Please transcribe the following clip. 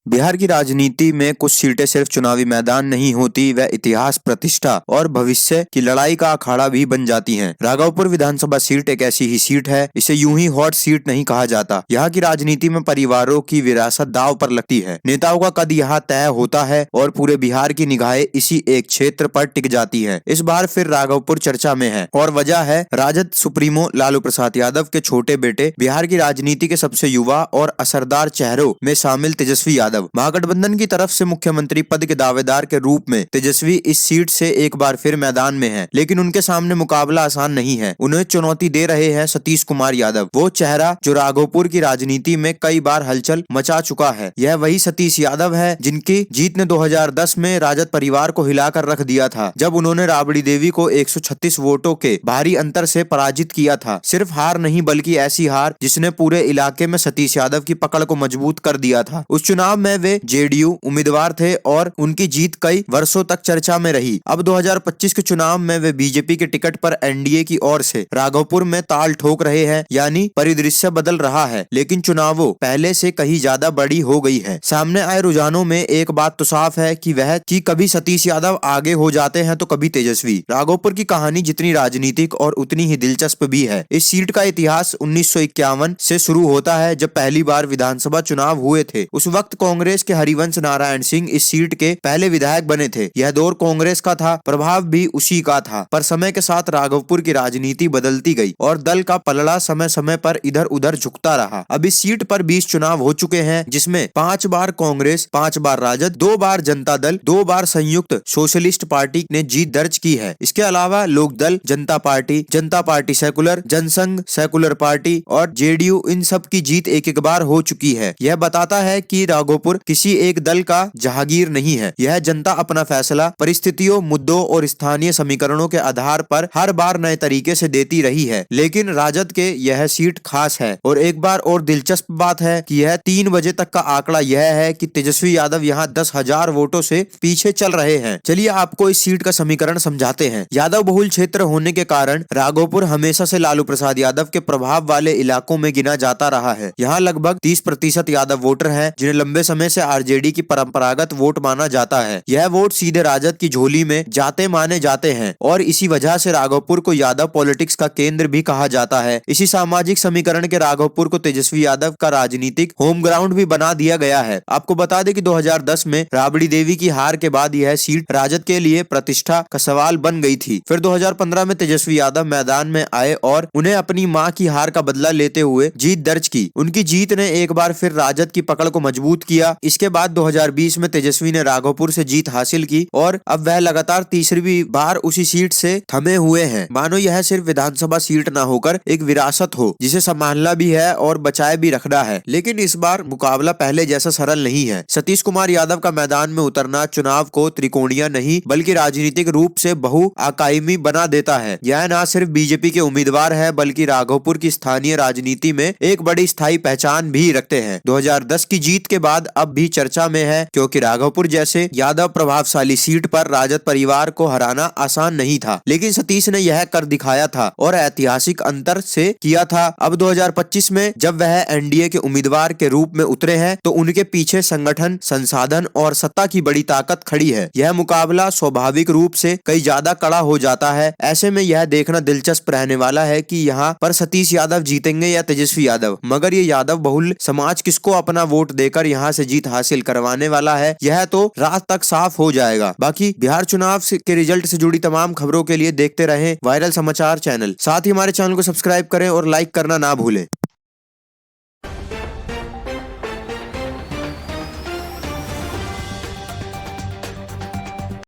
बिहार की राजनीति में कुछ सीटें सिर्फ चुनावी मैदान नहीं होती, वह इतिहास, प्रतिष्ठा और भविष्य की लड़ाई का अखाड़ा भी बन जाती हैं। राघवपुर विधानसभा सीट एक ऐसी ही सीट है। इसे यूं ही हॉट सीट नहीं कहा जाता। यहाँ की राजनीति में परिवारों की विरासत दांव पर लगती है। नेताओं का कद यहाँ तय होता है और पूरे बिहार की निगाहें इसी एक क्षेत्र पर टिक जाती है। इस बार फिर राघवपुर चर्चा में है और वजह है राजद सुप्रीमो लालू प्रसाद यादव के छोटे बेटे, बिहार की राजनीति के सबसे युवा और असरदार चेहरों में शामिल तेजस्वी यादव। महागठबंधन की तरफ से मुख्यमंत्री पद के दावेदार के रूप में तेजस्वी इस सीट से एक बार फिर मैदान में हैं, लेकिन उनके सामने मुकाबला आसान नहीं है। उन्हें चुनौती दे रहे हैं सतीश कुमार यादव, वो चेहरा जो राघवपुर की राजनीति में कई बार हलचल मचा चुका है। यह वही सतीश यादव है जिनकी जीत ने 2010 में राजद परिवार को हिलाकर रख दिया था, जब उन्होंने राबड़ी देवी को 136 वोटों के भारी अंतर से पराजित किया था। सिर्फ हार नहीं, बल्कि ऐसी हार जिसने पूरे इलाके में सतीश यादव की पकड़ को मजबूत कर दिया था। उस चुनाव में वे जेडीयू उम्मीदवार थे और उनकी जीत कई वर्षों तक चर्चा में रही। अब 2025 के चुनाव में वे बीजेपी के टिकट पर एनडीए की ओर से राघवपुर में ताल ठोक रहे हैं, यानी परिदृश्य बदल रहा है, लेकिन चुनावों पहले से कहीं ज्यादा बड़ी हो गई है। सामने आए रुझानों में एक बात तो साफ है कि कभी सतीश यादव आगे हो जाते हैं तो कभी तेजस्वी। राघवपुर की कहानी जितनी राजनीतिक और उतनी ही दिलचस्प भी है। इस सीट का इतिहास 1951 से शुरू होता है, जब पहली बार विधानसभा चुनाव हुए थे। उस वक्त कांग्रेस के हरिवंश नारायण सिंह इस सीट के पहले विधायक बने थे। यह दौर कांग्रेस का था, प्रभाव भी उसी का था। पर समय के साथ राघवपुर की राजनीति बदलती गई और दल का पलड़ा समय समय पर इधर उधर झुकता रहा। अब इस सीट पर 20 चुनाव हो चुके हैं, जिसमें 5 बार कांग्रेस, 5 बार राजद, 2 बार जनता दल, 2 बार संयुक्त सोशलिस्ट पार्टी ने जीत दर्ज की है। इसके अलावा Lok Dal, Janata party secular, Jansangh secular party और जेडीयू, इन सब की जीत एक एक बार हो चुकी है। यह बताता है कि राघवपुर किसी एक दल का जहागीर नहीं है। यह जनता अपना फैसला परिस्थितियों, मुद्दों और स्थानीय समीकरणों के आधार पर हर बार नए तरीके से देती रही है। लेकिन राजद के यह सीट खास है और एक बार और दिलचस्प बात है कि यह 3 बजे तक का आंकड़ा यह है कि तेजस्वी यादव यहाँ 10,000 वोटों से पीछे चल रहे हैं। चलिए आपको इस सीट का समीकरण समझाते हैं। यादव बहुल क्षेत्र होने के कारण राघवपुर हमेशा से लालू प्रसाद यादव के प्रभाव वाले इलाकों में गिना जाता रहा है। यहाँ लगभग 30% यादव वोटर हैं, जिन्हें लंबे समय से आरजेडी की परंपरागत वोट माना जाता है। यह वोट सीधे राजद की झोली में जाते माने जाते हैं और इसी वजह से राघवपुर को यादव पॉलिटिक्स का केंद्र भी कहा जाता है। इसी सामाजिक समीकरण के राघवपुर को तेजस्वी यादव का राजनीतिक होम ग्राउंड भी बना दिया गया है। आपको बता दें कि 2010 में राबड़ी देवी की हार के बाद यह सीट राजद के लिए प्रतिष्ठा का सवाल बन गई थी। फिर 2015 में तेजस्वी यादव मैदान में आए और उन्हें अपनी मां की हार का बदला लेते हुए जीत दर्ज की। उनकी जीत ने एक बार फिर राजद की पकड़ को मजबूत किया। इसके बाद 2020 में तेजस्वी ने राघवपुर से जीत हासिल की और अब वह लगातार तीसरी बार उसी सीट से थमे हुए हैं। मानो यह सिर्फ विधानसभा सीट न होकर एक विरासत हो, जिसे संभालना भी है और बचाए भी रखना है। लेकिन इस बार मुकाबला पहले जैसा सरल नहीं है। सतीश कुमार यादव का मैदान में उतरना चुनाव को त्रिकोणीय नहीं, बल्कि राजनीतिक रूप से बहुआयामी बना देता है। यह न सिर्फ बीजेपी के उम्मीदवार है, बल्कि राघवपुर की स्थानीय राजनीति में एक बड़ी स्थायी पहचान भी रखते हैं। 2010 की जीत के बाद अब भी चर्चा में है, क्योंकि राघवपुर जैसे यादव प्रभावशाली सीट पर राजद परिवार को हराना आसान नहीं था। लेकिन सतीश ने यह कर दिखाया था और ऐतिहासिक अंतर से किया था। अब 2025 में जब वह एनडीए के उम्मीदवार के रूप में उतरे हैं, तो उनके पीछे संगठन, संसाधन और सत्ता की बड़ी ताकत खड़ी है। यह मुकाबला स्वाभाविक रूप से कई ज्यादा कड़ा हो जाता है। ऐसे में यह देखना दिलचस्प रहने वाला है कि यहाँ पर सतीश यादव जीतेंगे या तेजस्वी यादव। मगर ये यादव बहुल समाज किसको अपना वोट देकर यहाँ से जीत हासिल करवाने वाला है, यह तो रात तक साफ हो जाएगा। बाकी बिहार चुनाव के रिजल्ट से जुड़ी तमाम खबरों के लिए देखते रहें वायरल समाचार चैनल। साथ ही हमारे चैनल को सब्सक्राइब करें और लाइक करना ना भूलें।